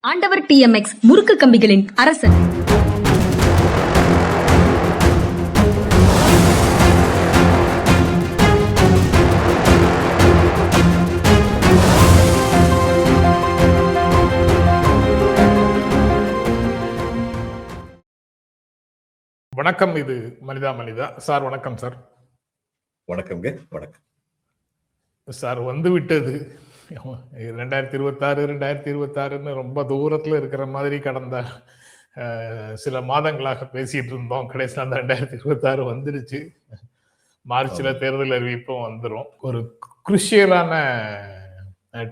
ஆண்டவர் TMX முறுக்கு கம்பிகளின் அரசன். வணக்கம். இது மனிதா மனிதா சார். வணக்கம் சார். வணக்கம்ங்க. வணக்கம் சார். வந்து விட்டது 2026 2026ன்னு ரொம்ப தூரத்துல இருக்கிற மாதிரி கடந்த சில மாதங்களாக பேசிட்டு இருந்தோம். கடைசியில் அந்த 2026 வந்துடுச்சு. மார்ச்ல தேர்தல் அறிவிப்பும் வந்துடும். ஒரு குருஷியலான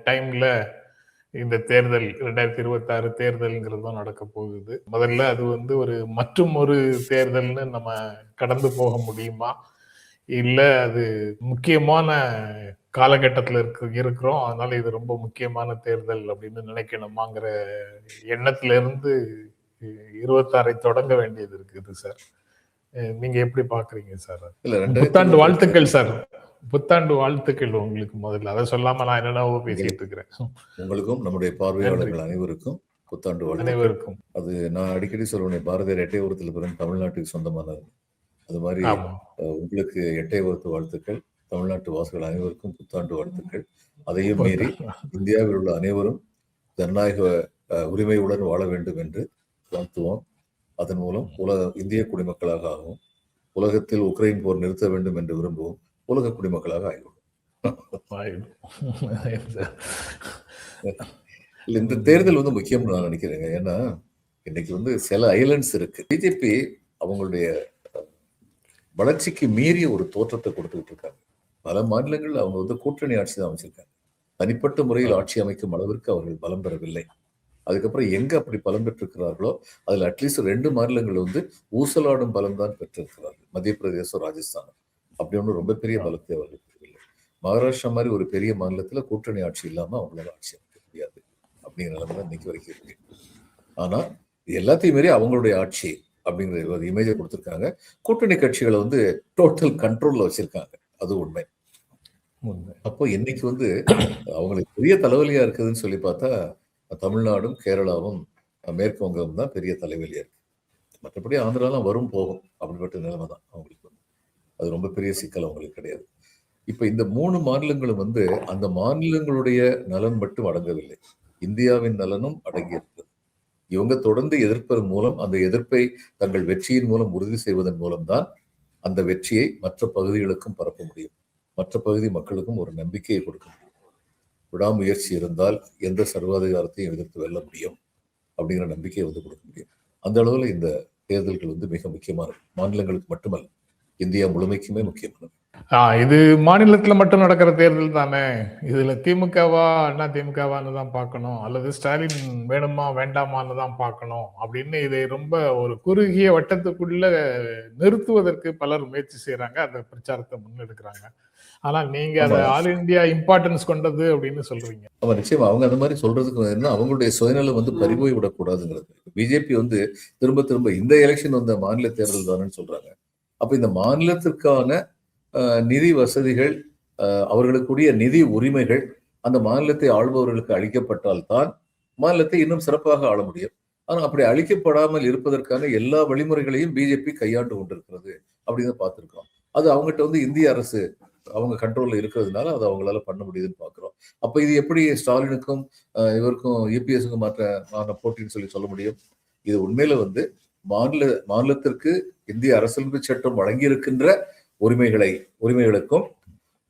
டைம்ல இந்த தேர்தல் 2026 தேர்தல்ங்கிறதும் நடக்க போகுது. முதல்ல அது வந்து ஒரு தேர்தல்னு நம்ம கடந்து போக முடியுமா, இல்ல அது முக்கியமான காலகட்டத்தில் இருக்கிறோம், அதனால இது ரொம்ப முக்கியமான தேர்தல் அப்படின்னு நினைக்கணுமாங்கிற எண்ணத்துல இருந்து 26 தொடங்க வேண்டியது இருக்குது சார். நீங்க எப்படி பாக்குறீங்க சார்? புத்தாண்டு வாழ்த்துக்கள் சார். புத்தாண்டு வாழ்த்துக்கள் உங்களுக்கு. முதல்ல அதை சொல்லாம நான் என்னென்னவோ பேசிட்டு இருக்கிறேன். உங்களுக்கும் நம்முடைய பார்வையாளர்கள் அனைவருக்கும் புத்தாண்டு வாழ்த்துக்கள். அது நான் அடிக்கடி சொல்லுவேன், பாரதியார் எட்டயபுரத்தில் பிறந்த தமிழ்நாட்டுக்கு சொந்தமானது. அது மாதிரி உங்களுக்கு எட்டயபுரத்து வாழ்த்துக்கள், தமிழ்நாட்டு வாசகர்கள் அனைவருக்கும் புத்தாண்டு வாழ்த்துக்கள். அதையும் மீறி இந்தியாவில் உள்ள அனைவரும் ஜனநாயக உரிமையுடன் வாழ வேண்டும் என்று வாழ்த்துவோம். அதன் மூலம் இந்திய குடிமக்களாக ஆகும். உலகத்தில் உக்ரைன் போர் நிறுத்த வேண்டும் என்று விரும்புவோம். உலக குடிமக்களாக ஆகிவிடும். இந்த தேர்தல் வந்து முக்கியம் நான் நினைக்கிறேங்க. ஏன்னா இன்னைக்கு சில ஐலண்ட்ஸ் இருக்கு. பிஜேபி அவங்களுடைய வளர்ச்சிக்கு மீறிய ஒரு தோற்றத்தை கொடுத்துக்கிட்டு இருக்காங்க. பல மாநிலங்கள் அவங்க கூட்டணி ஆட்சி தான் அமைச்சிருக்காங்க. தனிப்பட்ட முறையில் ஆட்சி அமைக்கும் அளவிற்கு அவர்கள் பலம் பெறவில்லை. அதுக்கப்புறம் எங்க அப்படி பலம் பெற்றிருக்கிறார்களோ அதுல அட்லீஸ்ட் 2 மாநிலங்கள் ஊசலாடும் பலம் தான் பெற்றிருக்கிறார்கள். மத்திய பிரதேசம், ராஜஸ்தான். அப்படி ஒன்றும் ரொம்ப பெரிய பலத்தை அவர்கள் பெறவில்லை. மகாராஷ்டிரா மாதிரி ஒரு பெரிய மாநிலத்துல கூட்டணி ஆட்சி இல்லாம அவங்களால ஆட்சி அமைக்க முடியாது அப்படிங்கிற நிலைமை தான் இன்னைக்கு வரைக்கும் இருக்கு. ஆனா எல்லாத்தையும் மீறி அவங்களுடைய ஆட்சி அப்படிங்கிற ஒரு இமேஜை கொடுத்துருக்காங்க. கூட்டணி கட்சிகளை டோட்டல் கண்ட்ரோல்ல வச்சிருக்காங்க. அது உண்மை. அப்போ இன்னைக்கு அவங்களுக்கு பெரிய தலைவலியா இருக்குதுன்னு சொல்லி பார்த்தா தமிழ்நாடும் கேரளாவும் மேற்கு வங்கம் தான் பெரிய தலைவலியா இருக்கு. மற்றபடி ஆந்திராலாம் வரும் போகும். அப்படிப்பட்ட நிலைமை தான் அவங்களுக்கு. அது ரொம்ப பெரிய சிக்கல் அவங்களுக்கு கிடையாது. இப்ப இந்த 3 மாநிலங்களும் அந்த மாநிலங்களுடைய நலன் மட்டும் அடங்கவில்லை, இந்தியாவின் நலனும் அடங்கி இருக்கிறது. இவங்க தொடர்ந்து எதிர்ப்பதன் மூலம், அந்த எதிர்ப்பை தங்கள் வெற்றியின் மூலம் உறுதி செய்வதன் மூலம்தான் அந்த வெற்றியை மற்ற பகுதிகளுக்கும் பரப்ப முடியும். மற்ற பகுதி மக்களுக்கும் ஒரு நம்பிக்கையை கொடுக்க முடியும். விடாமுயற்சி இருந்தால் எந்த சர்வாதிகாரத்தையும் எதிர்த்து வெல்ல முடியும் அப்படிங்கிற நம்பிக்கையை கொடுக்க முடியும். அந்த அளவுல இந்த தேர்தல்கள் மிக முக்கியமானது. மாநிலங்களுக்கு மட்டுமல்ல, இந்தியா முழுமைக்குமே முக்கியமானது. இது மாநிலத்துல மட்டும் நடக்கிற தேர்தல் தானே. இதுல திமுகவா அண்ணா திமுகவான்னு தான் பார்க்கணும், அல்லது ஸ்டாலின் வேணுமா வேண்டாமான்னு தான் பார்க்கணும் அப்படின்னு இதை ரொம்ப ஒரு குறுகிய வட்டத்துக்குள்ள நிறுத்துவதற்கு பலர் முயற்சி செய்யறாங்க. அந்த பிரச்சாரத்தை முன்னெடுக்கிறாங்க. ஆனா நீங்க அதை ஆல் இந்தியா இம்பார்ட்டன்ஸ் கொண்டது அப்படின்னு சொல்றீங்க. நிச்சயமா அவங்க அந்த மாதிரி சொல்றதுக்கு அவங்களுடைய சுயநலம் பறிபோய் விடக்கூடாதுங்கிறது. பிஜேபி திரும்ப திரும்ப இந்த எலெக்ஷன் மாநில தேர்தல் தானேன்னு சொல்றாங்க. அப்ப இந்த மாநிலத்திற்கான நிதி வசதிகள், அவர்களுக்குரிய நிதி உரிமைகள் அந்த மாநிலத்தை ஆள்பவர்களுக்கு அளிக்கப்பட்டால் தான் மாநிலத்தை இன்னும் சிறப்பாக ஆள முடியும். ஆனா அப்படி அளிக்கப்படாமல் இருப்பதற்கான எல்லா வழிமுறைகளையும் பிஜேபி கையாண்டு கொண்டிருக்கிறது அப்படின்னு பார்த்திருக்கோம். அது அவங்ககிட்ட இந்திய அரசு அவங்க கண்ட்ரோல்ல இருக்கிறதுனால அது அவங்களால பண்ண முடியுதுன்னு பாக்குறோம். அப்ப இது எப்படி ஸ்டாலினுக்கும் இவருக்கும் யூபிஎஸ்க்கும் மாற்ற போட்டின்னு சொல்ல முடியும்? இது உண்மையில மாநிலத்திற்கு இந்திய அரசியலமைப்பு சட்டம் வழங்கி இருக்கின்ற உரிமைகளுக்கும்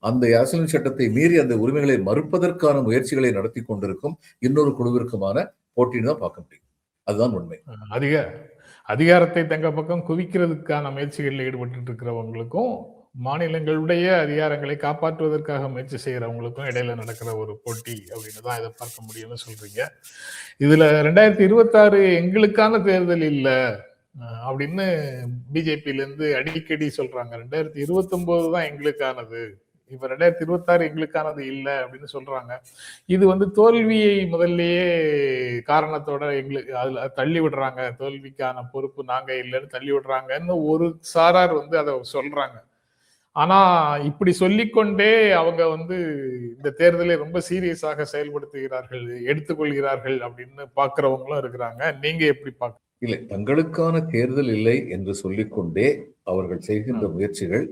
அந்த அரசியலமைப்பு சட்டத்தை மீறி அந்த உரிமைகளை மறுப்பதற்கான முயற்சிகளை நடத்தி கொண்டிருக்கும் இன்னொரு குழுவிற்குமான போட்டின்னு தான் பார்க்க முடியும். அதுதான் உண்மை. அதிகாரத்தை தங்க பக்கம் குவிக்கிறதுக்கான முயற்சிகளில் ஈடுபட்டு இருக்கிறவங்களுக்கும் மாநிலங்களுடைய அதிகாரங்களை காப்பாற்றுவதற்காக முயற்சி செய்யறவங்களுக்கும் இடையில நடக்கிற ஒரு போட்டி அப்படின்னு தான் இதை பார்க்க முடியும்னு சொல்றீங்க. இதுல 2026 எங்களுக்கான தேர்தல் இல்ல அப்படின்னு பிஜேபியில இருந்து அடிக்கடி சொல்றாங்க. 2029 தான் எங்களுக்கானது, இப்ப 2026 எங்களுக்கானது இல்லை அப்படின்னு சொல்றாங்க. இது தோல்வியை முதல்லயே காரணத்தோட எங்களுக்கு அதுல தள்ளி விடுறாங்க. தோல்விக்கான பொறுப்பு நாங்க இல்லைன்னு தள்ளி விடுறாங்கன்னு ஒரு சாரார் அதை சொல்றாங்க. ஆனா இப்படி சொல்லிக்கொண்டே அவங்க வந்து இந்த தேர்தலை ரொம்ப சீரியஸாக செயல்படுத்துகிறார்கள், எடுத்துக்கொள்கிறார்கள் அப்படின்னு பாக்குறவங்களும் இருக்கிறாங்க. நீங்க எப்படி பாக்க? இல்லை, தங்களுக்கான தேர்தல் இல்லை என்று சொல்லிக்கொண்டே அவர்கள் செய்கின்ற முயற்சிகள்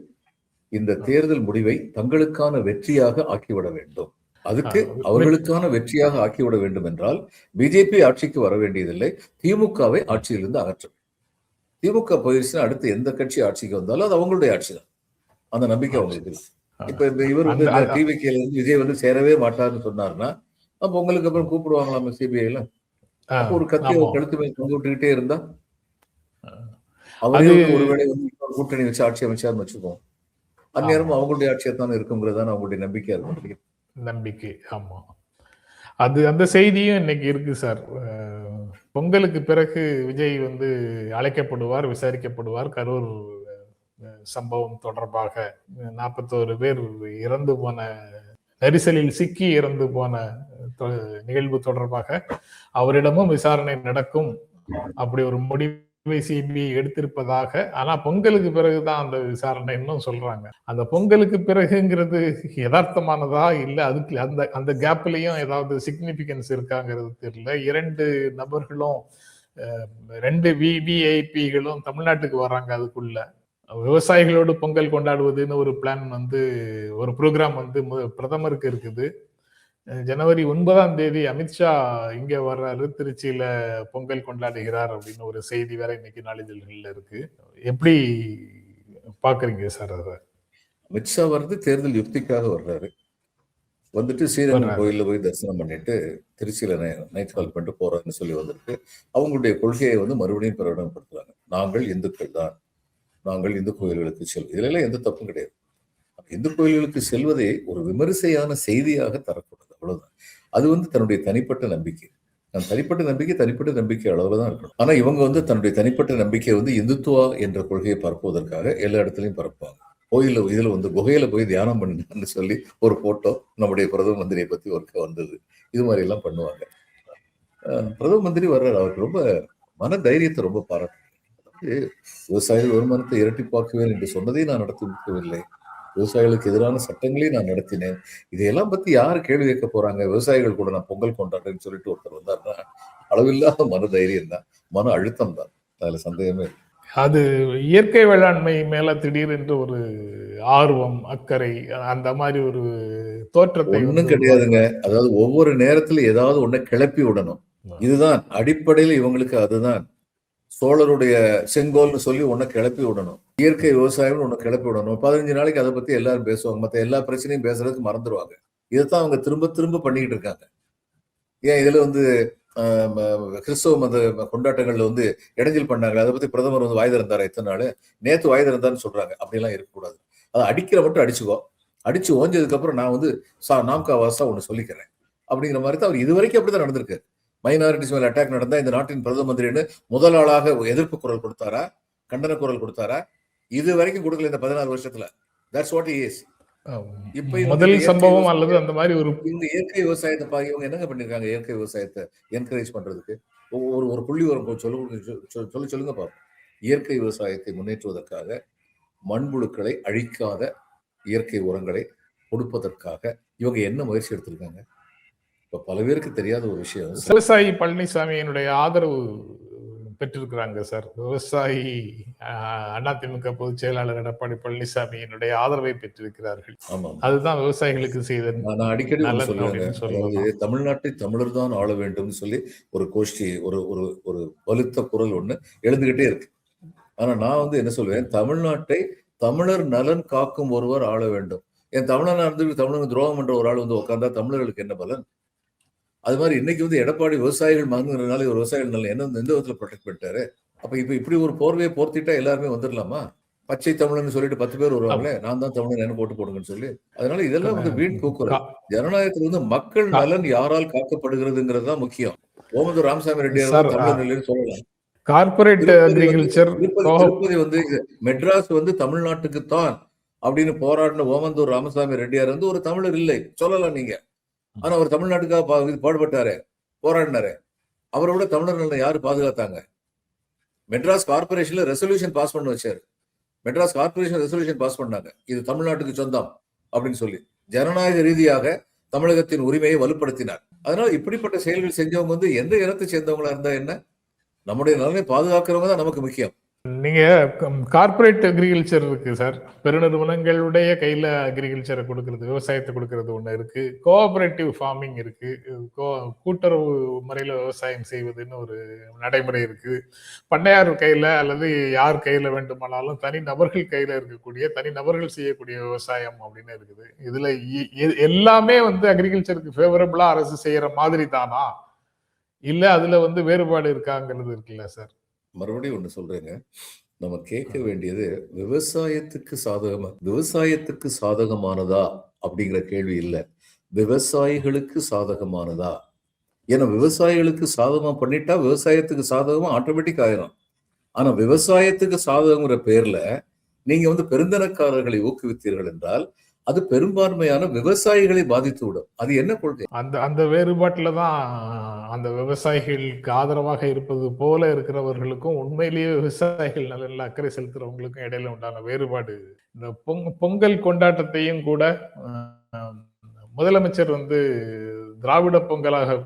இந்த தேர்தல் முடிவை தங்களுக்கான வெற்றியாக ஆக்கிவிட வேண்டும். அதுக்கு அவர்களுக்கான வெற்றியாக ஆக்கிவிட வேண்டும் என்றால் பிஜேபி ஆட்சிக்கு வர வேண்டியதில்லை, திமுகவை ஆட்சியிலிருந்து அகற்றும். திமுக போயிருச்சுன்னா அடுத்து எந்த கட்சி ஆட்சிக்கு வந்தாலும் அது அவங்களுடைய ஆட்சி தான். அந்த நம்பிக்கை அவங்களுக்கு இருக்கு. இப்ப இவர் வந்து டிவிகேல இருந்து விஜய் வந்து சேரவே மாட்டாருன்னு சொன்னாருன்னா அப்ப உங்களுக்கு அப்புறம் கூப்பிடுவாங்களாம் சிபிஐல. அப்போ ஒரு கத்தியை கழுத்து மேல் தொங்க விட்டுக்கிட்டே இருந்தா அவரே ஒருவேளை வந்து கூட்டணி வச்சு ஆட்சி அமைச்சாருன்னு வச்சுக்கோம், அந்நேரம் அவங்களுடைய ஆட்சியா தானே இருக்குங்கிறதான அவங்களுடைய நம்பிக்கையா இருக்கும். நம்பிக்கை, ஆமா. அது அந்த செய்தியும் இன்னைக்கு இருக்கு சார். பொங்கலுக்கு பிறகு விஜய் வந்து அழைக்கப்படுவார், விசாரிக்கப்படுவார். கரூர் சம்பவம் தொடர்பாக 41 பேர் இறந்து போன, நெரிசலில் சிக்கி இறந்து போன நிகழ்வு தொடர்பாக அவரிடமும் விசாரணை நடக்கும், அப்படி ஒரு முடிவை சிபிஐ எடுத்திருப்பதாக. ஆனா பொங்கலுக்கு பிறகுதான் அந்த விசாரணை இன்னும் சொல்றாங்க. அந்த பொங்கலுக்கு பிறகுங்கிறது யதார்த்தமானதா இல்ல அதுக்கு அந்த அந்த கேப்லயும் ஏதாவது சிக்னிபிகன்ஸ் இருக்காங்கிறது தெரியல. 2 நபர்களும் 2 விவிஐபிகளும் தமிழ்நாட்டுக்கு வர்றாங்க. அதுக்குள்ள விவசாயிகளோடு பொங்கல் கொண்டாடுவதுன்னு ஒரு பிளான் வந்து, ஒரு ப்ரோக்ராம் வந்து பிரதமருக்கு இருக்குது. ஜனவரி 9ஆம் தேதி அமித்ஷா இங்க வர்றாரு, திருச்சியில பொங்கல் கொண்டாடுகிறார் அப்படின்னு ஒரு செய்தி வேற இன்னைக்கு நாளிதழ்கள்ல இருக்கு. எப்படி பாக்குறீங்க சார் அத? அமித்ஷா வர்றது தேர்தல் யுக்திக்காக வர்றாரு. வந்துட்டு ஸ்ரீரங்கம் கோயில்ல போய் தரிசனம் பண்ணிட்டு திருச்சியில நைட் கால் பண்ணிட்டு போறாருன்னு சொல்லி வந்துட்டு அவங்களுடைய கொள்கையை வந்து மறுபடியும் பிரகடனப்படுத்துறாங்க. நாங்கள் இந்துக்கள் தான், நாங்கள் இந்து கோயில்களுக்கு செல்வோம். இதுல எல்லாம் எந்த தப்பும் கிடையாது. இந்து கோயில்களுக்கு செல்வதே ஒரு விமரிசையான செய்தியாக தரக்கூடாது, அவ்வளவுதான். அது வந்து தன்னுடைய தனிப்பட்ட நம்பிக்கை, தனிப்பட்ட நம்பிக்கை அளவுலதான் இருக்கணும். ஆனா இவங்க வந்து தன்னுடைய தனிப்பட்ட நம்பிக்கையை வந்து இந்துத்துவா என்ற கொள்கையை பரப்புவதற்காக எல்லா இடத்துலையும் பரப்புவாங்க. கோயில இதுல வந்து குகையில போய் தியானம் பண்ணு சொல்லி ஒரு போட்டோ நம்முடைய பிரதம மந்திரியை பத்தி ஒருக்க வந்தது. இது மாதிரி எல்லாம் பண்ணுவாங்க. பிரதம மந்திரி வர்றாரு, அவருக்கு ரொம்ப மன தைரியத்தை ரொம்ப பாராட்டு. விவசாயிகள் வருமானத்தை இரட்டிப்பாக்குவேன் என்று சொன்னதை நான் நடத்தி முடிக்கவில்லை, விவசாயிகளுக்கு எதிரான சட்டங்களை நான் நடத்தினேன். இதையெல்லாம் பத்தி யாரு கேள்வி கேட்க போறாங்க? விவசாயிகள் கூட நான் பொங்கல் கொண்டாடுறேன்னு சொல்லிட்டு ஒருத்தர் வந்தாருன்னா அளவில்லாத மன தைரியம் தான், மன அழுத்தம் தான், அதுல சந்தேகமே இல்லை. அது இயற்கை வேளாண்மை மேல திடீரென்று ஒரு ஆர்வம், அக்கறை, அந்த மாதிரி ஒரு தோற்றத்தை ஒண்ணும் கிடையாதுங்க. அதாவது ஒவ்வொரு நேரத்துல ஏதாவது ஒண்ணு கிளப்பி விடணும். இதுதான் அடிப்படையில் இவங்களுக்கு. அதுதான் சோழருடைய செங்கோல்னு சொல்லி ஒன்ன கிளப்பி விடணும், இயற்கை விவசாயம் ஒண்ணு கிளப்பி விடணும். 15 நாளைக்கு அதை பத்தி எல்லாரும் பேசுவாங்க, மத்த எல்லா பிரச்சனையும் பேசுறதுக்கு மறந்துடுவாங்க. இதைத்தான் அவங்க திரும்ப திரும்ப பண்ணிக்கிட்டு இருக்காங்க. ஏன் இதுல வந்து கிறிஸ்தவ மத கொண்டாட்டங்கள்ல வந்து இடைஞ்சல் பண்ணாங்க, அதை பத்தி பிரதமர் வந்து வாய் திறந்தாரா இத்தனை நாள்? நேத்து வாய் திறந்தான்னு சொல்றாங்க. அப்படிலாம் இருக்கக்கூடாது. அதை அடிக்கிற மட்டும் அடிச்சுக்கோ, அடிச்சு ஓஞ்சதுக்கு அப்புறம் நான் வந்து நாம்கா வாசா ஒண்ணு சொல்லிக்கிறேன் அப்படிங்கிற மாதிரி தான் அவர் இதுவரைக்கும் அப்படிதான் நடந்திருக்கு. மைனாரிட்டிஸ் மேல அட்டாக் நடந்தா இந்த நாட்டின் பிரதம மந்திரின்னு முதல் ஆளாக எதிர்ப்பு குரல் கொடுத்தாரா, கண்டன குரல் கொடுத்தாரா? இது வரைக்கும் கொடுக்கல இந்த 14 வருஷத்துல. That's what he is. இப்ப முதல் சம்பவம் அல்லது அந்த மாதிரி ஒரு இந்த இயற்கை விவசாயத்தை பாக்கி இவங்க என்னங்க பண்ணிருக்காங்க? இயற்கை விவசாயத்தை என்கரேஜ் பண்றதுக்கு ஒரு புள்ளி வரும் சொல்லுங்க பாப்போம். இயற்கை விவசாயத்தை முன்னேற்றுவதற்காக, மண்புழுக்களை அழிக்காத இயற்கை உரங்களை கொடுப்பதற்காக இவங்க என்ன முயற்சி எடுத்திருக்காங்க? இப்ப பல பேருக்கு தெரியாத ஒரு விஷயம், விவசாயி பழனிசாமியினுடைய ஆதரவு பெற்றிருக்கிறாங்க சார். விவசாயி அதிமுக பொதுச் செயலாளர் எடப்பாடி பழனிசாமியினுடைய ஆதரவை பெற்றிருக்கிறார்கள். அதுதான் விவசாயிகளுக்கு செய்த. நான் அடிக்கடி சொல்லுவேன், தமிழ்நாட்டை தமிழர் தான் ஆள வேண்டும் சொல்லி ஒரு கோஷ்டி, ஒரு வலுத்த குரல் ஒண்ணு எழுந்துகிட்டே இருக்கு. ஆனா நான் வந்து என்ன சொல்லுவேன், தமிழ்நாட்டை தமிழர் நலன் காக்கும் ஒருவர் ஆள வேண்டும். என் தமிழனா இருந்து தமிழனுக்கு துரோகம் பண்ற ஒரு ஆள் வந்து உட்கார்ந்தா தமிழர்களுக்கு என்ன பலன்? அது மாதிரி இன்னைக்கு வந்து எடப்பாடி விவசாயிகள் மகங்கிறதுனால ஒரு விவசாயிகள் நல்ல என்ன எந்த விதத்துல ப்ரொடெக்ட் பண்ணிட்டாரு? அப்ப இப்ப இப்படி ஒரு போர்வையை போர்த்திட்டா எல்லாருமே வந்துடலாமா? பச்சை தமிழன் சொல்லிட்டு 10 பேர் வருவாங்களே, நான் தான் தமிழன் என்ன போட்டு போடுங்கன்னு சொல்லி. அதனால இதெல்லாம் வந்து வீண் கூக்குரல். ஜனநாயகத்துல வந்து மக்கள் நலன் யாரால் காக்கப்படுகிறதுங்கிறது தான் முக்கியம். ஓமந்தூர் ராமசாமி ரெட்டியார் தமிழன் இல்லைன்னு சொல்லலாம். கார்பரேட் அக்ரிகல்ச்சர் திருப்பதி வந்து மெட்ராஸ் வந்து தமிழ்நாட்டுக்கு தான் அப்படின்னு போராடின ஓமந்தூர் ராமசாமி ரெட்டியார் வந்து ஒரு தமிழர் இல்லை சொல்லலாம் நீங்க. ஆனா அவர் தமிழ்நாட்டுக்காக பாடுபட்டாரு, போராடினாரு. அவரோட தமிழர் நலனை யாரு பாதுகாத்தாங்க? மெட்ராஸ் கார்பரேஷன்ல ரெசல்யூஷன் பாஸ் பண்ண வச்சாரு. மெட்ராஸ் கார்பரேஷன் ரெசல்யூஷன் பாஸ் பண்ணாங்க, இது தமிழ்நாட்டுக்கு சொந்தம் அப்படின்னு சொல்லி ஜனநாயக ரீதியாக தமிழகத்தின் உரிமையை வலுப்படுத்தினார். அதனால இப்படிப்பட்ட செயல்கள் செஞ்சவங்க வந்து எந்த இனத்தை சேர்ந்தவங்களா இருந்தா என்ன, நம்முடைய நலனை பாதுகாக்கிறவங்க தான் நமக்கு முக்கியம். நீங்க கார்ப்பரேட் அக்ரிகல்ச்சர் இருக்கு சார், பெருநிறுவனங்களுடைய கையில அக்ரிகல்ச்சரை கொடுக்கறது, விவசாயத்தை கொடுக்கறது ஒண்ணு இருக்கு. கோஆபரேட்டிவ் ஃபார்மிங் இருக்கு, கூட்டுறவு முறையில விவசாயம் செய்வதுன்னு ஒரு நடைமுறை இருக்கு. பண்ணையார் கையில அல்லது யார் கையில வேண்டுமானாலும் தனி நபர்கள் கையில இருக்கக்கூடிய, தனி நபர்கள் செய்யக்கூடிய விவசாயம் அப்படின்னு இருக்குது. இதுல எல்லாமே வந்து அக்ரிகல்ச்சருக்கு ஃபேவரபிளா அரசு செய்யற மாதிரி தானா, இல்ல அதுல வந்து வேறுபாடு இருக்காங்கிறது இருக்குல்ல சார்? மறுபடியும் ஒண்ணு சொல்றேங்க, நம்ம கேட்க வேண்டியது விவசாயத்துக்கு சாதகமானதா அப்படிங்கிற கேள்வி இல்ல, விவசாயிகளுக்கு சாதகமானதா. ஏன்னா விவசாயிகளுக்கு சாதகமா பண்ணிட்டா விவசாயத்துக்கு சாதகமா ஆட்டோமேட்டிக் ஆயிரும். ஆனா விவசாயத்துக்கு சாதகங்கிற பேர்ல நீங்க வந்து பெருந்தனக்காரர்களை ஊக்குவித்தீர்கள் என்றால் அது பெரும்பான்மையான விவசாயிகளை பாதித்து விடும். அது என்ன கொள்கை? அந்த வேறுபாட்டுல தான் அந்த விவசாயிகளுக்கு ஆதரவாக இருப்பது போல இருக்கிறவர்களுக்கும் உண்மையிலேயே விவசாயிகள் நலனில் அக்கறை செலுத்துறவங்களுக்கும் இடையில உண்டான வேறுபாடு. இந்த பொங்கல் கொண்டாட்டத்தையும் கூட முதலமைச்சர் வந்து திராவிட பொங்கலாக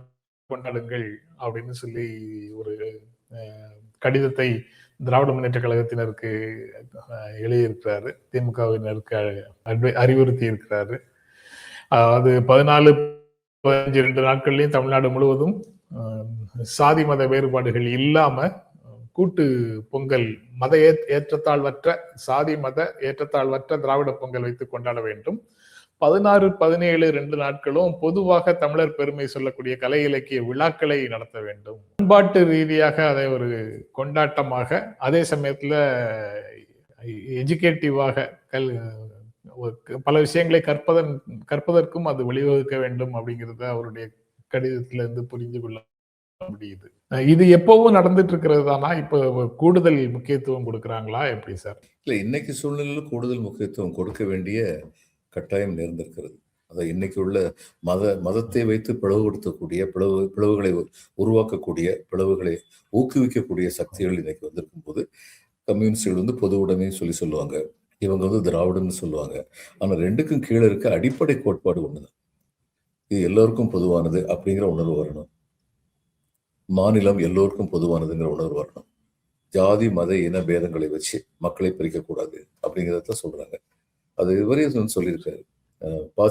கொண்டாடுங்கள் அப்படின்னு சொல்லி ஒரு கடிதத்தை திராவிட முன்னேற்ற கழகத்தினருக்கு எழுதியிருக்கிறாரு, திமுகவினருக்கு அறிவுறுத்தி இருக்கிறாரு. அது 14, 15, 2 நாட்கள்லயும் தமிழ்நாடு முழுவதும் சாதி மத வேறுபாடுகள் இல்லாம கூட்டு பொங்கல், மத ஏற்றத்தாழ்வற்ற, சாதி மத ஏற்றத்தாழ்வற்ற திராவிட பொங்கல் வைத்து கொண்டாட வேண்டும். 16, 17, 2 நாட்களும் பொதுவாக தமிழர் பெருமை சொல்லக்கூடிய கலை இலக்கிய விழாக்களை நடத்த வேண்டும். பண்பாட்டு ரீதியாக அதை ஒரு கொண்டாட்டமாக, அதே சமயத்துல எஜுகேட்டிவாக பல விஷயங்களை கற்பதற்கும் அது வழிவகுக்க வேண்டும் அப்படிங்கிறத அவருடைய கடிதத்துல இருந்து புரிந்து கொள்ள முடியுது. இது எப்பவும் நடந்துட்டு இருக்கிறது தானா, இப்ப கூடுதல் முக்கியத்துவம் கொடுக்கறாங்களா எப்படி சார்? இல்ல, இன்னைக்கு சூழ்நிலையில கூடுதல் முக்கியத்துவம் கொடுக்க வேண்டிய கட்டாயம் நேர்ந்திருக்கிறது. அதை இன்னைக்கு உள்ள மதத்தை வைத்து பிளவுபடுத்தக்கூடிய, பிளவுகளை உருவாக்கக்கூடிய, பிளவுகளை ஊக்குவிக்கக்கூடிய சக்திகள் இன்னைக்கு வந்திருக்கும் போது கம்யூனிஸ்டுகள் வந்து பொது உடைமை சொல்லுவாங்க, இவங்க வந்து திராவிடம்னு சொல்லுவாங்க. ஆனா ரெண்டுக்கும் கீழே இருக்க அடிப்படை கோட்பாடு ஒண்ணுதான், இது எல்லோருக்கும் பொதுவானது அப்படிங்கிற உணர்வு வரணும். மாநிலம் எல்லோருக்கும் பொதுவானதுங்கிற உணர்வு வரணும். ஜாதி மத இன பேதங்களை வச்சு மக்களை பிரிக்கக்கூடாது அப்படிங்கிறத சொல்றாங்க. அது இதுவரையும் சொல்லியிருக்காரு.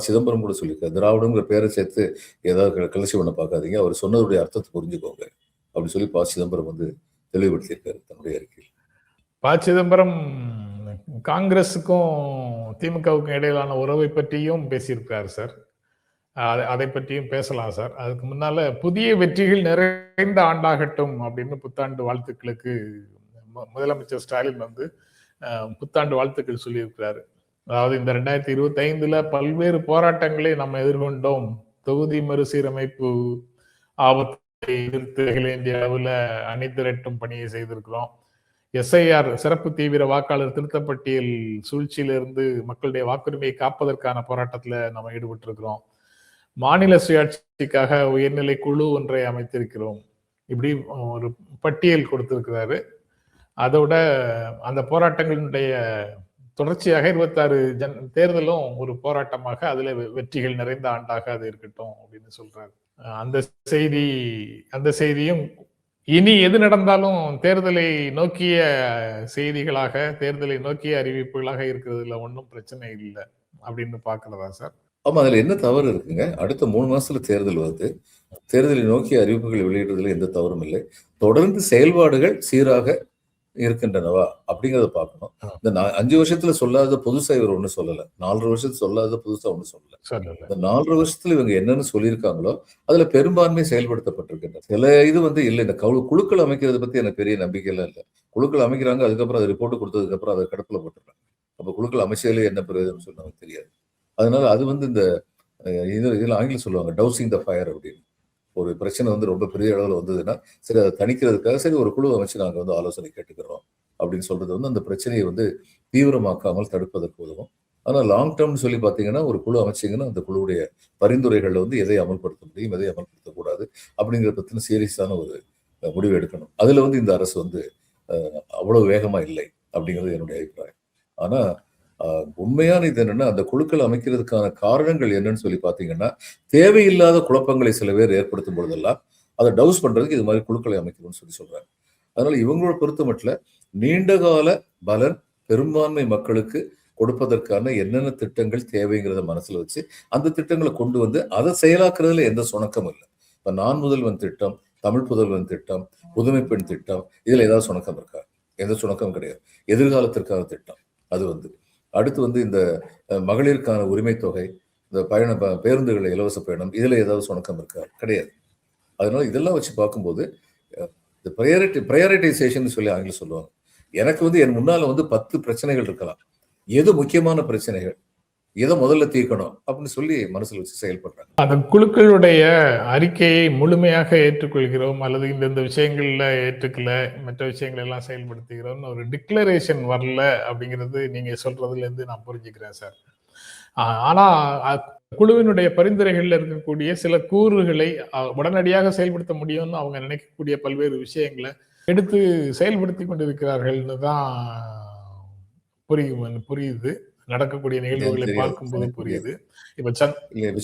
சிதம்பரம் கூட சொல்லியிருக்காரு, திராவிடங்கிற பேரை சேர்த்து ஏதாவது கலசி பண்ண பார்க்காதீங்க, அவர் சொன்னதுடைய அர்த்தத்தை புரிஞ்சுக்கோங்க அப்படின்னு சொல்லி சிதம்பரம் வந்து தெளிவுபடுத்தியிருக்காரு தன்னுடைய அறிக்கையில். சிதம்பரம் காங்கிரஸுக்கும் திமுகவுக்கும் இடையிலான உறவை பற்றியும் பேசியிருக்காரு சார். அதை பற்றியும் பேசலாம் சார். அதுக்கு முன்னால புதிய வெற்றிகள் நிறைந்த ஆண்டாகட்டும் அப்படின்னு புத்தாண்டு வாழ்த்துக்களுக்கு முதலமைச்சர் ஸ்டாலின் வந்து புத்தாண்டு வாழ்த்துக்கள் சொல்லியிருக்கிறாரு. அதாவது இந்த 2025 பல்வேறு போராட்டங்களை நம்ம எதிர்கொண்டோம். தொகுதி மறுசீரமைப்பு ஆபத்தை எதிர்த்து அகில இந்திய அளவில் அணி திரட்டும் பணியை செய்திருக்கிறோம். SIR சிறப்பு தீவிர வாக்காளர் திருத்தப்பட்டியல் சூழ்ச்சியிலிருந்து மக்களுடைய வாக்குரிமையை காப்பதற்கான போராட்டத்துல நம்ம ஈடுபட்டு இருக்கிறோம். மாநில சுயாட்சிக்காக உயர்நிலை குழு ஒன்றை அமைத்திருக்கிறோம். இப்படி ஒரு பட்டியல் கொடுத்திருக்கிறாரு. அதோட அந்த போராட்டங்களுடைய தொடர்ச்சியாக 26 தேர்தலும் ஒரு போராட்டமாக, அதுல வெற்றிகள் நிறைந்த ஆண்டாக அது இருக்கட்டும் அப்படின்னு சொல்றாரு. அந்த செய்தியும் இனி எது நடந்தாலும் தேர்தலை நோக்கிய செய்திகளாக, தேர்தலை நோக்கிய அறிவிப்புகளாக இருக்கிறதுல ஒன்றும் பிரச்சனை இல்லை அப்படின்னு பாக்குறதா சார்? ஆமா, அதுல என்ன தவறு இருக்குங்க? அடுத்த 3 மாசத்துல தேர்தல் வருது. தேர்தலை நோக்கிய அறிவிப்புகள் வெளியிடுறதுல எந்த தவறும் இல்லை. தொடர்ந்து செயல்பாடுகள் சீராக இருக்கின்றனவா அப்படிங்கிறத பார்க்கணும். இந்த 5 வருஷத்துல சொல்லாத புதுசா இவர் ஒண்ணு சொல்லல, 4 வருஷத்துல சொல்லாத புதுசா ஒண்ணு சொல்லல. இந்த 4 வருஷத்துல இவங்க என்னன்னு சொல்லியிருக்காங்களோ அதுல பெரும்பான்மை செயல்படுத்தப்பட்டிருக்கின்றன. சில இது வந்து இல்லை, இந்த குழுக்கள் அமைக்கிறது பத்தி எனக்கு பெரிய நம்பிக்கை எல்லாம் இல்லை. குழுக்கள் அமைக்கிறாங்க, அதுக்கப்புறம் அது ரிப்போர்ட் கொடுத்ததுக்கு அப்புறம் அதை கடப்புல போட்டுறாங்க. அப்ப குழுக்கள் அமைச்சதுல என்ன பிரயோஜனம் சொல்லி நமக்கு தெரியாது. அதனால அது வந்து இந்த இதுல ஆங்கிலம் சொல்லுவாங்க டவுசிங் த ஃபயர் அப்படின்னு. ஒரு பிரச்சனை வந்து ரொம்ப பெரிய அளவில் வந்ததுன்னா சரி, அதை தணிக்கிறதுக்காக சரி ஒரு குழு அமைச்சு நாங்கள் வந்து ஆலோசனை கேட்டுக்கிறோம் அப்படின்னு சொல்றது வந்து அந்த பிரச்சனையை வந்து தீவிரமாக்காமல் தடுப்பதற்கு உதவும். ஆனால் லாங் டேர்ம்னு சொல்லி பார்த்தீங்கன்னா ஒரு குழு அமைச்சிங்கன்னா அந்த குழுவுடைய பரிந்துரைகளில் வந்து எதை அமல்படுத்த முடியும், எதை அமல்படுத்தக்கூடாது அப்படிங்கிறத பற்றின சீரியஸான ஒரு முடிவு எடுக்கணும். அதுல வந்து இந்த அரசு வந்து அவ்வளவு வேகமா இல்லை அப்படிங்கிறது என்னுடைய அபிப்பிராயம். ஆனா உண்மையான இது என்னன்னா, அந்த குழுக்கள் அமைக்கிறதுக்கான காரணங்கள் என்னன்னு சொல்லி பாத்தீங்கன்னா, தேவையில்லாத குழப்பங்களை சில பேர் ஏற்படுத்தும் பொழுதெல்லாம் அதை டவுஸ் பண்றதுக்கு இது மாதிரி குழுக்களை அமைக்கணும்னு சொல்றாங்க. அதனால இவங்களோட பொறுத்த மட்டும் நீண்டகால பலன் பெரும்பான்மை மக்களுக்கு கொடுப்பதற்கான என்னென்ன திட்டங்கள் தேவைங்கிறத மனசுல வச்சு அந்த திட்டங்களை கொண்டு வந்து அதை செயலாக்குறதுல எந்த சுணக்கமும் இல்லை. இப்ப நான் முதல்வன் திட்டம், தமிழ் புதல்வன் திட்டம், புதுமை பெண் திட்டம், இதுல ஏதாவது சுணக்கம் இருக்கா? எந்த சுணக்கம் கிடையாது. எதிர்காலத்திற்கான திட்டம் அது வந்து. அடுத்து வந்து இந்த மகளிருக்கான உரிமை தொகை, இந்த பேருந்துகளை இலவச பயணம், இதுல ஏதாவது சுணக்கம் இருக்கா? கிடையாது. அதனால இதெல்லாம் வச்சு பார்க்கும்போது இந்த ப்ரையாரிட்டைசேஷன் சொல்லி ஆங்கிலம் சொல்லுவாங்க. எனக்கு வந்து என் முன்னால வந்து 10 பிரச்சனைகள் இருக்கலாம். எது முக்கியமான பிரச்சனைகள், எதை முதல்ல தீர்க்கணும் அப்படின்னு சொல்லி மனசுல வச்சு செயல்படுறாங்க. அந்த குழுக்களுடைய அறிக்கையை முழுமையாக ஏற்றுக்கொள்கிறோம் அல்லது இந்த விஷயங்கள்ல ஏற்றுக்கல, மற்ற விஷயங்கள் எல்லாம் செயல்படுத்துகிறோம்னு ஒரு டிக்ளரேஷன் வரல அப்படிங்கிறது நீங்க சொல்றதுல இருந்து நான் புரிஞ்சுக்கிறேன் சார். ஆனா குழுவினுடைய பரிந்துரைகள்ல இருக்கக்கூடிய சில கூறுகளை உடனடியாக செயல்படுத்த முடியும்னு அவங்க நினைக்கக்கூடிய பல்வேறு விஷயங்களை எடுத்து செயல்படுத்தி கொண்டிருக்கிறார்கள்னு தான் புரியுது. நடக்கக்கூடிய நிகழ்வுகளை பார்க்கும்போது புரியுது. இப்ப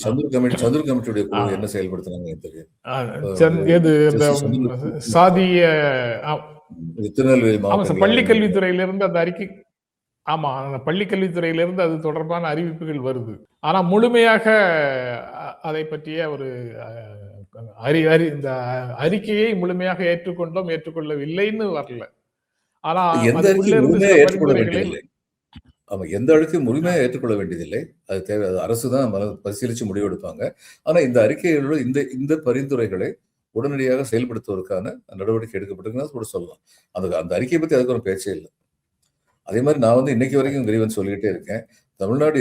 சந்துரு கமிட்டியுடைய குழு என்ன செயல்படுத்தினாங்க தெரியும். சாதிய திருநெல்வேலி பள்ளி கல்வித்துறையிலிருந்து அந்த அறிக்கை, ஆமா, அந்த பள்ளி கல்வித்துறையிலிருந்து அது தொடர்பான அறிவிப்புகள் வருது. ஆனா முழுமையாக அதை பற்றிய ஒரு இந்த அறிக்கையை முழுமையாக ஏற்றுக்கொண்டோம், ஏற்றுக்கொள்ளவில்லைன்னு வரல. ஆனா எந்த அறிக்கையும் முழுமையாக ஏற்றுக்கொள்ள வேண்டியதில்லை. அது தேவை, அது அரசுதான் பரிசீலிச்சு முடிவெடுப்பாங்க. ஆனா இந்த அறிக்கைகளோட இந்த பரிந்துரைகளை உடனடியாக செயல்படுத்துவதற்கான நடவடிக்கை எடுக்கப்பட்டிருக்குன்னு கூட சொல்லலாம். அந்த அறிக்கையை பத்தி அதுக்கு ஒரு பேச்சே இல்லை. அதே மாதிரி நான் வந்து இன்னைக்கு வரைக்கும் கிரீவன்ஸ் சொல்லிக்கிட்டே இருக்கேன். தமிழ்நாடு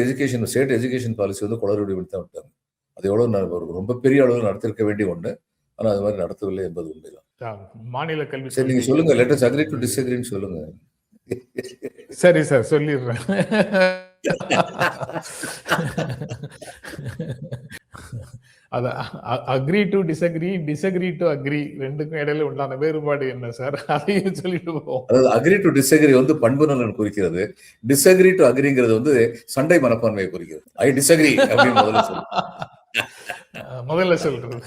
ஸ்டேட் எஜுகேஷன் பாலிசி வந்து குளறுபடி தான் விட்டாங்க. அது எவ்வளவு ரொம்ப பெரிய அளவில் நடத்திருக்க வேண்டிய ஒண்ணு. ஆனா அது மாதிரி நடத்தவில்லை என்பது உண்மைதான். மாநில கல்வி, சரி நீங்க சொல்லுங்க, லெட் அஸ் அக்ரி டு டிஸ்அக்ரின்னு சொல்லுங்க. சரி சார், சொல்லிடுறேன். Agree to disagree, disagree to agree, ரெண்டுக்கும் இடையில உண்டான வேறுபாடு என்ன சார்? அதையும் சொல்லிட்டு போவோம். அதாவது அக்ரி டு டிஸ்அக்ரி வந்து பண்பு நலன் குறிக்கிறது. டிஸ்அக்ரி டு அக்ரிங்கிறது வந்து சண்டை மனப்பான்மையை குறிக்கிறது. ஐ டிஸ்அக்ரி அப்படின்னு முதல்ல சொல்றது.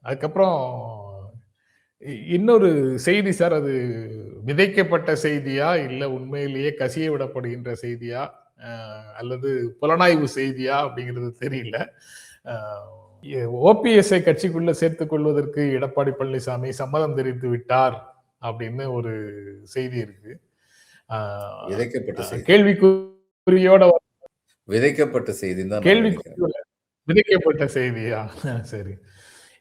அதுக்கப்புறம் இன்னொரு செய்தி சார், அது விதைக்கப்பட்ட செய்தியா இல்ல உண்மையிலேயே கசிய விடப்படுகின்ற செய்தியா அல்லது புலனாய்வு செய்தியா அப்படிங்கிறது தெரியல. ஓபிஎஸ்ஐ கட்சிக்குள்ள சேர்த்துக் கொள்வதற்கு எடப்பாடி பழனிசாமி சம்மதம் தெரிவித்து விட்டார் அப்படின்னு ஒரு செய்தி இருக்கு. கேள்விக்குறியோட விதைக்கப்பட்ட செய்தி தான். விதைக்கப்பட்ட செய்தியா? சரி.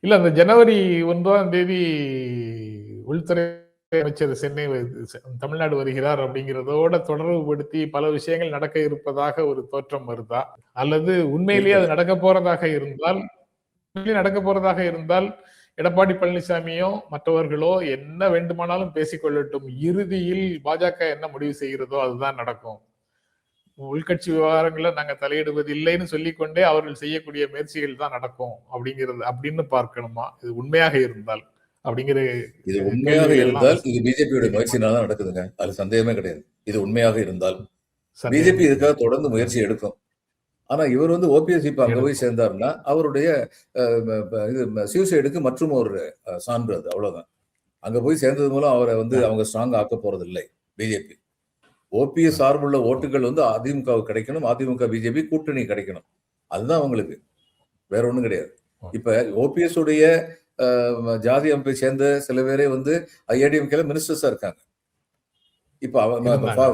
இல்ல, அந்த ஜனவரி 1ஆம் தேதி உள்துறை அமைச்சர் சென்னை தமிழ்நாடு வருகிறார் அப்படிங்கிறதோட தொடர்பு படுத்தி பல விஷயங்கள் நடக்க இருப்பதாக ஒரு தோற்றம் வருதா? அல்லது உண்மையிலேயே அது நடக்க போறதாக இருந்தால் எடப்பாடி பழனிசாமியோ மற்றவர்களோ என்ன வேண்டுமானாலும் பேசிக்கொள்ளட்டும், இறுதியில் பாஜக என்ன முடிவு செய்கிறதோ அதுதான் நடக்கும். உள்கட்சி விவகாரங்களை நாங்க தலையிடுவது இல்லைன்னு சொல்லிக்கொண்டே அவர்கள் செய்யக்கூடிய முயற்சிகள் தான் நடக்கும் அப்படின்னு பார்க்கணுமா? இது உண்மையாக இருந்தால் இது உண்மையாக இருந்தால் இது பிஜேபியோட முயற்சினால நடக்குதுங்க, அது சந்தேகமே கிடையாது. இது உண்மையாக இருந்தால் பிஜேபி இதுக்காக தொடர்ந்து முயற்சி எடுக்கும். ஆனா இவர் வந்து ஓபிஎஸ் இப்ப அங்க போய் சேர்ந்தாருன்னா அவருடைய இது சூசைடுக்கு மற்றும் ஒரு சான்று, அது அவ்வளவுதான். அங்க போய் சேர்ந்தது மூலம் அவரை வந்து அவங்க ஸ்ட்ராங் ஆக்க போறது இல்லை பிஜேபி. ஓபிஎஸ் சார்புள்ள ஓட்டுகள் வந்து அதிமுகவுக்கு கிடைக்கணும், அதிமுக பிஜேபி கூட்டணி கிடைக்கணும், அதுதான் அவங்களுக்கு, வேற ஒண்ணும் கிடையாது. இப்ப ஓபிஎஸ் உடைய ஜாதி அமைப்பை சேர்ந்த சில பேரே வந்து ஏடிஎம்கேல மினிஸ்டர்ஸா இருக்காங்க. இப்ப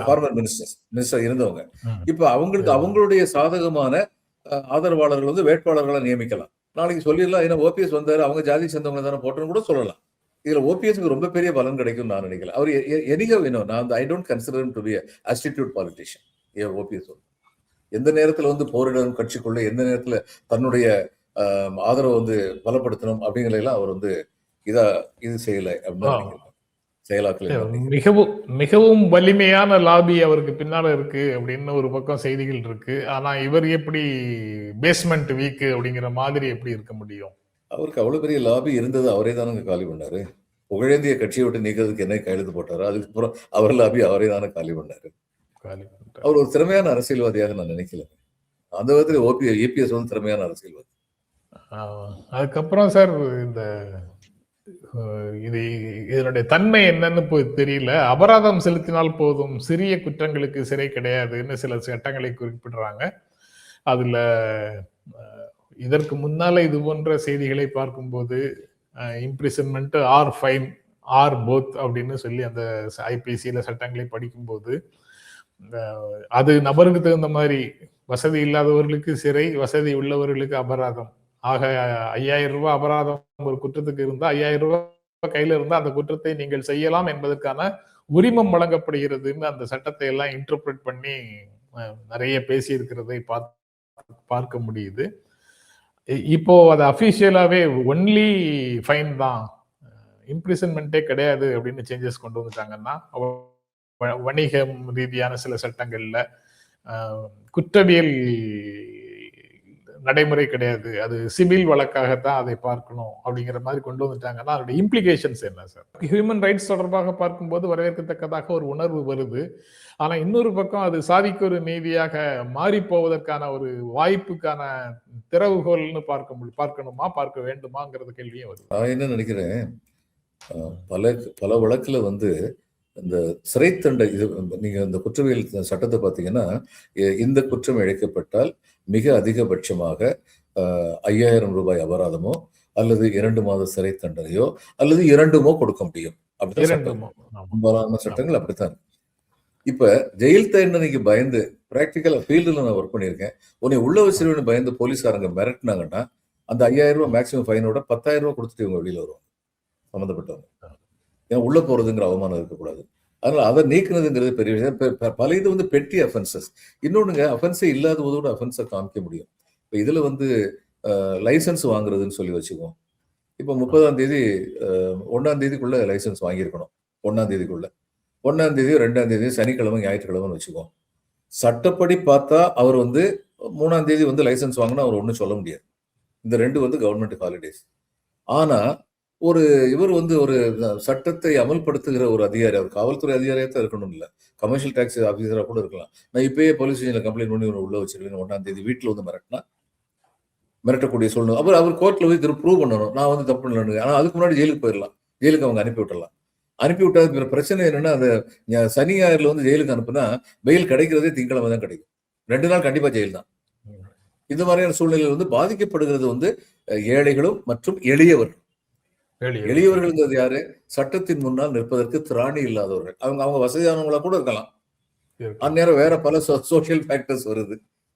ஃபார்மர் மினிஸ்டர் இருந்தவங்க இப்ப அவங்களுக்கு அவங்களுடைய சாதகமான ஆதரவாளர்கள் வந்து வேட்பாளர்களை நியமிக்கலாம். நாளைக்கு சொல்லிடலாம், ஏன்னா ஓபிஎஸ் வந்தாரு, அவங்க ஜாதி சேர்ந்தவங்க தானே போட்டோன்னு கூட சொல்லலாம். இதுல ஓபிஎஸ்க்கு ரொம்ப பெரிய பலன் கிடைக்கும் நான் நினைக்கல. அவர் எனிக வேணும், நான் I don't consider him to be astute politician. OPS எந்த நேரத்துல வந்து போரிடணும் கட்சிக்குள்ள, எந்த நேரத்துல தன்னுடைய ஆதரவை வந்து பலப்படுத்தணும் அப்படிங்கிறதெல்லாம் அவர் வந்து இது செய்யலை அப்படின்னு செயலாக்கல. மிகவும் வலிமையான லாபி அவருக்கு பின்னால இருக்கு அப்படின்னு ஒரு பக்கம் செய்திகள் இருக்கு. ஆனா இவர் எப்படி பேஸ்மெண்ட் வீக் அப்படிங்கிற மாதிரி எப்படி இருக்க முடியும்? அவருக்கு அவ்வளவு பெரிய லாபி இருந்தது, அவரே தானே காலி பண்ணாரு. புகழேந்திய கட்சியை விட்டு நீக்கிறதுக்கு என்ன கையெழுத்து போட்டாரோ அதுக்கப்புறம் அவர் லாபி அவரே தானே காலி பண்ணாரு. காலி பண்ணிட்டாரு. அவர் ஒரு திறமையான அரசியல்வாதியாக நான் நினைக்கல. அந்த விதத்துல EPS வந்து திறமையான அரசியல்வாதி. அதுக்கப்புறம் சார் இந்த இது இதனுடைய தன்மை என்னன்னு தெரியல. அபராதம் செலுத்தினால் போதும், சிறிய குற்றங்களுக்கு சிறை கிடையாதுன்னு சில சட்டங்களை குறிப்பிடுறாங்க. அதுல இதற்கு முன்னால இது போன்ற செய்திகளை பார்க்கும்போது imprisonment or fine or both அப்படின்னு சொல்லி அந்த ஐபிசியில சட்டங்களை படிக்கும்போது அது நபருக்கு தகுந்த மாதிரி வசதி இல்லாதவர்களுக்கு சிறை, வசதி உள்ளவர்களுக்கு அபராதம். ஆக 5000 ரூபாய் அபராதம் ஒரு குற்றத்துக்கு இருந்தா 5000 ரூபாய் கையில இருந்தா அந்த குற்றத்தை நீங்கள் செய்யலாம் என்பதற்கான உரிமம் வழங்கப்படுகிறதுன்னு அந்த சட்டத்தை எல்லாம் இன்டர்பிரட் பண்ணி நிறைய பேசி இருக்கிறதை பார்க்க முடியுது. இப்போ அது அபிஷியலாவே ஒன்லி ஃபைன் தான், இம்ப்ரிசன்மெண்டே கிடையாது அப்படின்னு சேஞ்சஸ் கொண்டு வந்துட்டாங்கன்னா, வணிகம் ரீதியான சில சட்டங்கள்ல குற்றவியல் நடைமுறை கிடையாது, அது சிவில் வழக்காகத்தான் அதை பார்க்கணும் அப்படிங்கிற மாதிரி கொண்டு வந்துட்டாங்கன்னா அதோட இம்ப்ளிகேஷன்ஸ் என்ன சார்? ஹியூமன் ரைட்ஸ் தொடர்பாக பார்க்கும்போது வரவேற்கத்தக்கதாக ஒரு உணர்வு வருது. ஆனா இன்னொரு பக்கம் அது சாதிக்கு ஒரு நீதியாக மாறி போவதற்கான ஒரு வாய்ப்புக்கான திறவுகோல்னு பார்க்கணுமா, பார்க்க வேண்டுமாங்கிறது கேள்வியும் வருது. நான் என்ன நினைக்கிறேன், பல வழக்குல வந்து இந்த சிறைத்தண்டை இது நீங்க இந்த குற்றவியல் சட்டத்தை பார்த்தீங்கன்னா, இந்த குற்றம் இழைக்கப்பட்டால் மிக அதிகபட்சமாக 5000 ரூபாய் அபராதமோ அல்லது 2 மாத சிறை தண்டனையோ அல்லது 2மோ கொடுக்க முடியும். அப்படித்தான் சட்டங்கள் அப்படித்தான். இப்ப ஜெயில் தண்டனைக்கு பயந்து பிராக்டிக்கலா ஃபீல்டுல நான் ஒர்க் பண்ணியிருக்கேன். உன்னை உள்ள வச்சிருவேன்னு பயந்து போலீஸ்காரங்க மிரட்டினாங்கன்னா அந்த 5000 ரூபாய் மேக்சிமம் ஃபைனோட 10,000 ரூபாய் கொடுத்துட்டு இவங்க வெளியில வருவாங்க சம்மந்தப்பட்டவங்க. ஏன்னா உள்ள போறதுங்கிற அவமானம் இருக்கக்கூடாது. அதனால அதை நீக்குனதுங்கிறது பெரிய விஷயம். பல இது வந்து பெட்டி அஃபென்சஸ். இன்னொன்னுங்க, அஃபென்ஸே இல்லாத போதோட அஃபென்ஸை காமிக்க முடியும். இப்போ இதுல வந்து லைசன்ஸ் வாங்குறதுன்னு சொல்லி வச்சுக்குவோம். இப்போ 30ஆம் தேதி 1ஆம் தேதிக்குள்ள லைசன்ஸ் வாங்கியிருக்கணும். 1ஆம் தேதிக்குள்ள 1ஆம் தேதி 2ஆம் தேதி சனிக்கிழமை ஞாயிற்றுக்கிழமைன்னு வச்சுக்குவோம். சட்டப்படி பார்த்தா அவர் வந்து 3ஆம் தேதி வந்து லைசன்ஸ் வாங்கினா அவர் ஒன்றும் சொல்ல முடியாது. இந்த 2 வந்து கவர்மெண்ட் ஹாலிடேஸ். ஆனா இவர் வந்து ஒரு சட்டத்தை அமல்படுத்துகிற ஒரு அதிகாரி, அவர் காவல்துறை அதிகாரியாக தான் இருக்கணும், இல்லை கமர்ஷியல் டாக்ஸ் ஆஃபீஸராக கூட இருக்கலாம். நான் இப்பயே போலீஸ் ஸ்டேஷனில் கம்ப்ளைண்ட் பண்ணி உள்ள வச்சிருக்கேன், 1ஆம் தேதி வீட்டில் வந்து மிரட்டக்கூடிய சூழ்நிலை. அவர் கோர்ட்ல போய் திரும்ப ப்ரூவ் பண்ணணும், நான் வந்து தப்பு பண்ணல. ஆனால் அதுக்கு முன்னாடி ஜெயிலுக்கு போயிடலாம், ஜெயிலுக்கு அவங்க அனுப்பி விட்டுறலாம். அனுப்பி விட்டாத பிரச்சனை என்னன்னா, அந்த சனி ஞாயிறுல வந்து ஜெயிலுக்கு அனுப்புனா பெயில் கிடைக்கிறதே திங்கக்கிழமை தான் கிடைக்கும். 2 நாள் கண்டிப்பா ஜெயில் தான். இந்த மாதிரியான சூழ்நிலையில் வந்து பாதிக்கப்படுகிறது வந்து ஏழைகளும் மற்றும் எளியவர்கள். எளியவர்கள் யாரு? சட்டத்தின் முன்னால் நிற்பதற்கு திராணி இல்லாதவர்கள். அவங்க வசதியானவங்களா கூட இருக்கலாம். அந்நேரம் வேற பல சோசியல் ஃபேக்டர்ஸ் வருது,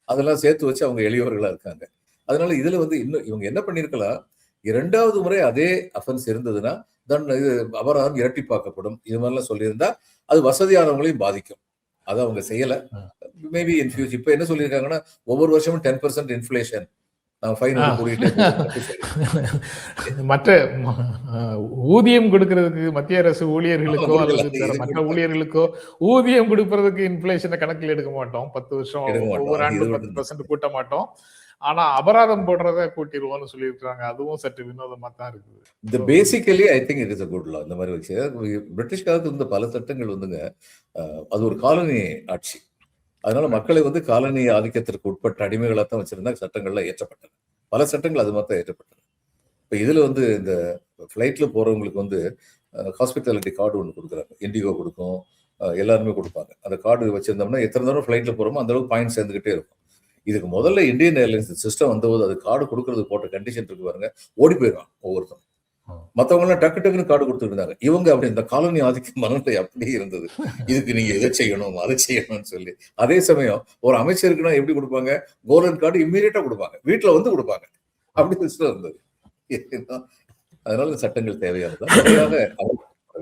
அதெல்லாம் சேர்த்து வச்சு அவங்க எளியவர்களா இருக்காங்க. அதனால இதுல வந்து இன்னும் இவங்க என்ன பண்ணிருக்கலாம், 2வது முறை அதே அஃபென்ஸ் இருந்ததுன்னா இது அபராதம் இரட்டிப்பாக்கப்படும், இது மாதிரிலாம் சொல்லியிருந்தா அது வசதியானவங்களையும் பாதிக்கும். அதை அவங்க செய்யல. மேபி இன் ஃபியூச்சர் இப்ப என்ன சொல்லியிருக்காங்கன்னா, ஒவ்வொரு வருஷமும் 10% இன்ஃபிளேஷன் மற்ற ஊதியம் கொடுக்கறதுக்கு மத்திய அரசு ஊழியர்களுக்கோ அல்லது மற்ற ஊழியர்களுக்கோ ஊதியம் கொடுக்கறதுக்கு இன்ஃபிளேஷனை கணக்கில் எடுக்க மாட்டோம். 10 வருஷம் ஒவ்வொரு ஆண்டு 10% கூட்ட மாட்டோம். ஆனா அபராதம் போடுறத கூட்டிடுவோம்னு சொல்லியிருக்காங்க. அதுவும் சற்று வினோதமா தான் இருக்குது. இந்த basically I think it is a good law. இந்த மாதிரி விஷயம் பிரிட்டிஷ் காலத்துல இருந்த பல சட்டங்கள் வந்துங்க, அது ஒரு காலனி ஆட்சி. அதனால மக்களை வந்து காலனி ஆதிக்கத்திற்கு உட்பட்ட அடிமைகளாக தான் வச்சிருந்தா சட்டங்கள்ல ஏற்றப்பட்டன. பல சட்டங்கள் அது மாதிரி தான் ஏற்றப்பட்டன. இப்போ இதுல வந்து இந்த ஃபிளைட்ல போறவங்களுக்கு வந்து ஹாஸ்பிட்டாலிட்டி கார்டு ஒன்று கொடுக்குறாங்க, இண்டிகோ கொடுக்கும், எல்லாருமே கொடுப்பாங்க. அந்த கார்டு வச்சிருந்தோம்னா எத்தனை தடவை ஃபிளைட்ல போறோமோ அந்த அளவுக்கு பாயிண்ட் சேர்ந்துகிட்டே இருக்கும். இதுக்கு முதல்ல இந்தியன் ஏர்லைன்ஸ் சிஸ்டம் வந்தபோது அது கார்டு கொடுக்கறது போட்ட கண்டிஷன் இருக்கு பாருங்க, ஓடி போயிடுவாங்க ஒவ்வொருத்தரும். மற்றவங்க டக்கு டக்குன்னு கார்டு கொடுத்துருந்தாங்க. இவங்க அப்படி இந்த காலனி ஆதிக்க மனநிலை அப்படியே இருந்தது. இதுக்கு நீங்க எதை செய்யணும் அதை செய்யணும்னு சொல்லி. அதே சமயம் ஒரு அமைச்சருக்குன்னா எப்படி கொடுப்பாங்க, கோல்டன் கார்டு இம்மீடியட்டா கொடுப்பாங்க, வீட்டுல வந்து கொடுப்பாங்க, அப்படி சிஸ்டம் இருந்தது. அதனால சட்டங்கள் தேவையானதா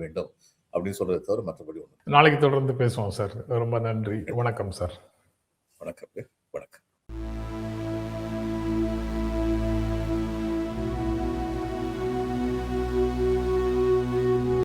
வேண்டும் அப்படின்னு சொல்றதை தவிர மற்றபடி ஒன்று. நாளைக்கு தொடர்ந்து பேசுவோம் சார். ரொம்ப நன்றி. வணக்கம் சார். வணக்கம்.